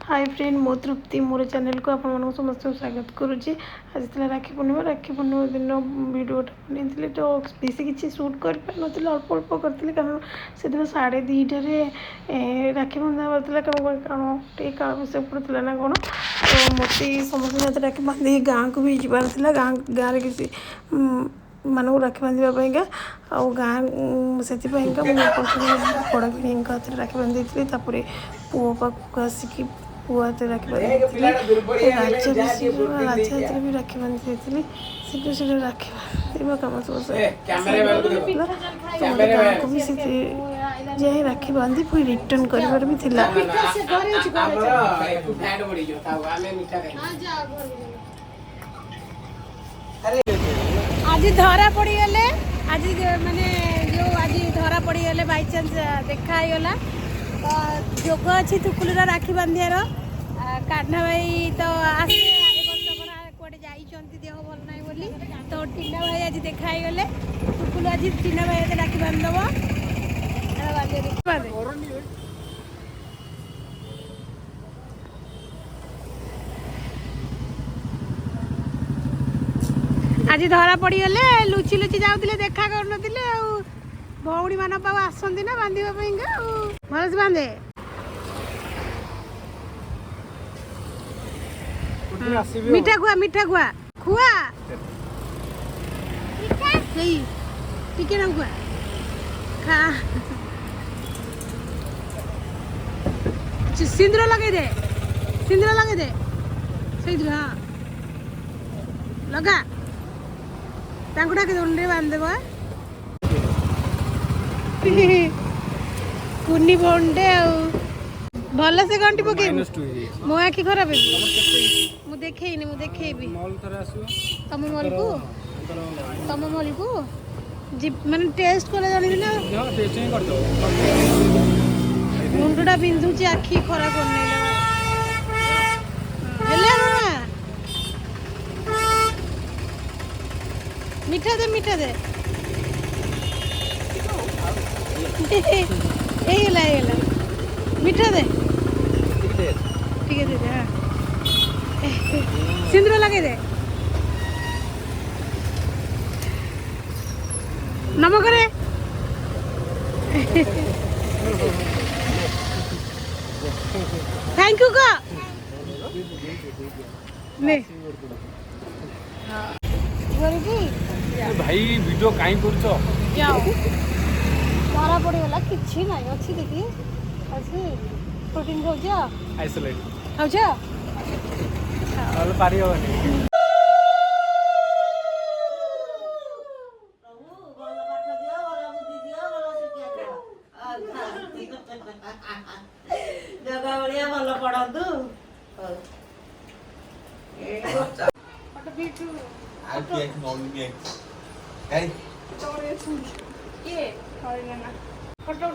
Hi friend मो तृप्ति मोर channel को आप समस्त स्वागत करुच्ची। आज था राखी पूर्णिमा दिन भिडटा बनी तो बेस किसी सुट कर अल्प अल्प करी कारण से दिन 2:30 राखी बंधा कारण काल विषय पड़ता ना कौन तो मत समस्त राखी बांधी गाँव को भी जबार गाँव किसी मानक राखी बांधापा आउ गाँ से बड़ भी हाथ में राखी बांधी थी पुओ पाक आसिकी पुआ हाथ राखी बांधी राजा भी राखी बांधी शीघ्र शीघ्र राखी बांधा कम सब गाँव को भी जाए राखी बांधी फिर रिटर्न कर भी थिला। आज धरा पड़गले आज माने जो आज धरा पड़गले बाई चांस देखागला तो जोग अच्छी तुकुलर राखी बांधार कान्हा भाई तो आसे कड़े जाइंट देह भल ना बोली तो टीना भाई आज देखागले तुकुल आज टीना भाई राखी बांधव आज धरा पड़गले लुचि लुचि जाऊे देखा कर भौणी मान पाव आसती ना बांधापी भल से बांधे मीठा खुआ खुआ टिके ना खुआ खा सिंदूर लगे दे से हाँ लगा डाके दंडे बांधदेव कुनी बंडे भल से गंटी पके मो आखि खराब मु देखेनी तम मल को माने टेस्ट कर जानी ना मुंडा बिंधुची आखि खराब मीठा दे मीठा दे ठीक है दे हाँ सिंदूर लगे दे नमक रे थैंक यू का ने भाई वीडियो काई करछो जाओ धरा पड़गला किछि नाही अछि देखि अछि प्रोटीन खाउछा आइसोलेट खाउछा चल पारी होनी जगह बढ़िया भल पड़तु फोटो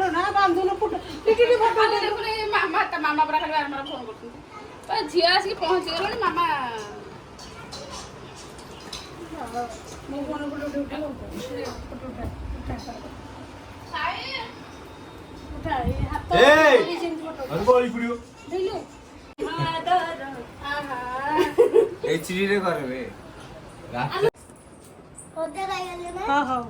उठा बांधुन फोटो मामा परा खाली बारंबार फोन कर झील आसिक पहुँची गल मामा मो फोन फोटो उठा हाथ एचडी रे करबे हाँ हाँ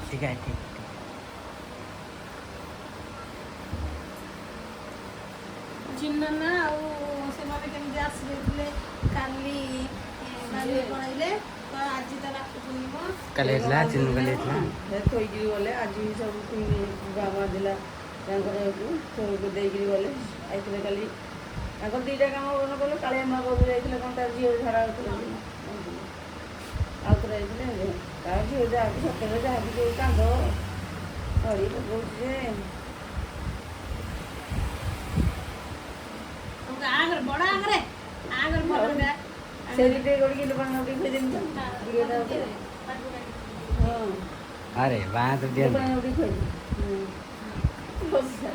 ठीक है जिन्ना ना से आसले काली पड़े तो आज तो राखी पूर्णिमा कल हेतला चिन्नु कल हेतला थोइकी गले आज सब बाबा दिला थोक देकी गले आइले काली दीटा काम कले कालिया माँ बाबू जाइए कौन तार झील झरा आ ଶଶୁର ହେଇଥିଲେ ତା ଝିଅ ଯାହାକୁ ସତରେ ଯାହାକୁ ଯୋଉ କାନ୍ଦ ଧରି ପକଉଛି ଯେ ବଡ ଆଗରେ ଆଗରେ ସେଠି ଟିକେ ଗୋଟେ କିଲୋ ପାଣି ଟିକେ ଖୋଇଦେମି ତ ଦିଏଟା ଗୋଟେ ହଁ अरे बात କିଲୋ दिया ପାଣି ଟିକେ ଖୋଇଦେମି ବସିଥା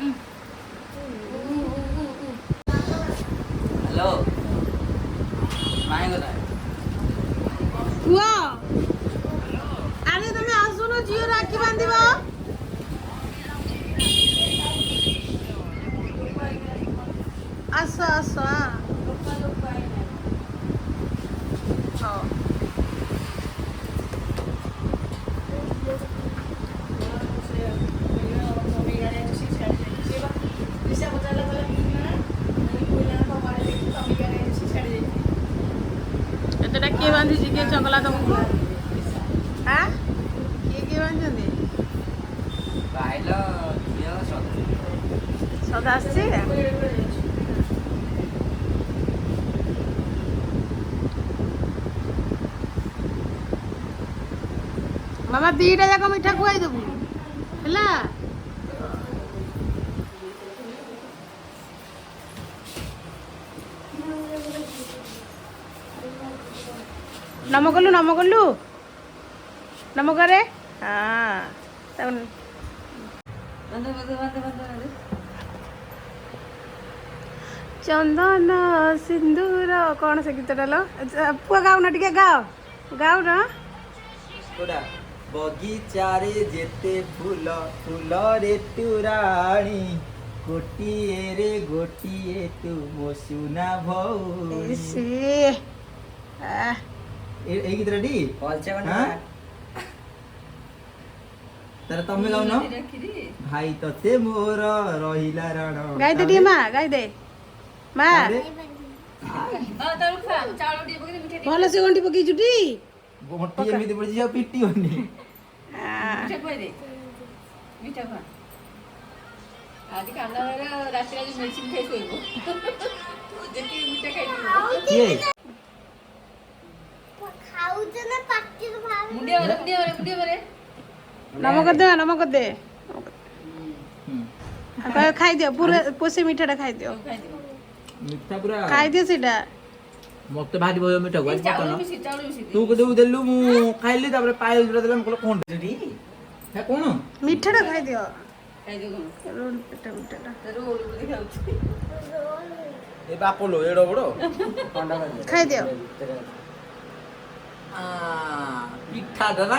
हेलो माय को ପୁଅ ଆରେ ତମେ ଆସୁନ ଝିଅ ରାକ୍ଷୀ ବାନ୍ଧିବ ଆସ ଆସ ହଉ ଏତେଟା କିଏ ବାନ୍ଧିଛି କିଏ ଚଗଲା ତମକୁ ହାଁ କିଏ ବାନ୍ଧିଛନ୍ତି भाइलो झियो सद ସଦା ଆସିଛି ମାମା ଦିଟା ଯାକ ମିଠା ଖୁଆଇଦେବୁ ହେଲା ନମ କଲୁ ନମ କରେ ହଁ ଚନ୍ଦନ ସିନ୍ଦୁର କ'ଣ ସେ ଗୀତଟା ଲ ପୁଅ ଗାଉନ ଟିକେ ଗାଉନ କୋଉଟା ବଗିଚାରେ ଯେତେ ଫୁଲ ଫୁଲରେ ତୁରାଣୀ ଗୋଟିଏ ତୁ ମୋ ସୁନା ଭଉଣୀ ଏଇ ଗୀତଟା ଟି ତାର ତମେ ଗାଉନ ଭାଇ ତତେ ମୋର ରହିଲା ରାଣ ଗାଇଦେ ଟିକେ ମା ଗାଇଦେ ମା ଭଲ ସେ ଗଣ୍ଠି ପକେଇଛୁ ଟି ଗୋଟି ଏମିତି ପଡିଛି ଆଉ ପିଟିବନି ଆଜି କାନ୍ଦ ରାତିରେ ଆଜି ମେଡିସିନ ଖାଇ ଶୋଇବ ଯେତିକି ମିଠା ଖାଇଥିବ କିଏ ମୁଣ୍ଡିଆ ମାରେ ନମ କରିଦେ ଖାଇଦିଅ ପୁରା ପୋଷି ମିଠାଟା ଖାଇଦିଅ ମିଠା ପୁରା ଖାଇଦିଅ ସେଇଟା ମତେ ଭାରି ଭଲ ମିଠା ଚାଉଳ ମିଶି ତୁ ଦେଲୁ ମୁଁ ଖାଇଲି ତାପରେ ପାୟଲ ଯୋଉଟା ଦେଲା ମୁଁ କହିଲି କଣ ସେଠି ହେ କଣ ମିଠାଟା ଖାଇଦିଅ ଖାଇଦିଅ କଣ ରୋଲ ମିଠାଟା ରୋଲ କରି ଖାଉଛି ଏ ବାପଲୋ ଏଡ ବଡ ଖାଇଦିଅ ପିଠାଟା ନା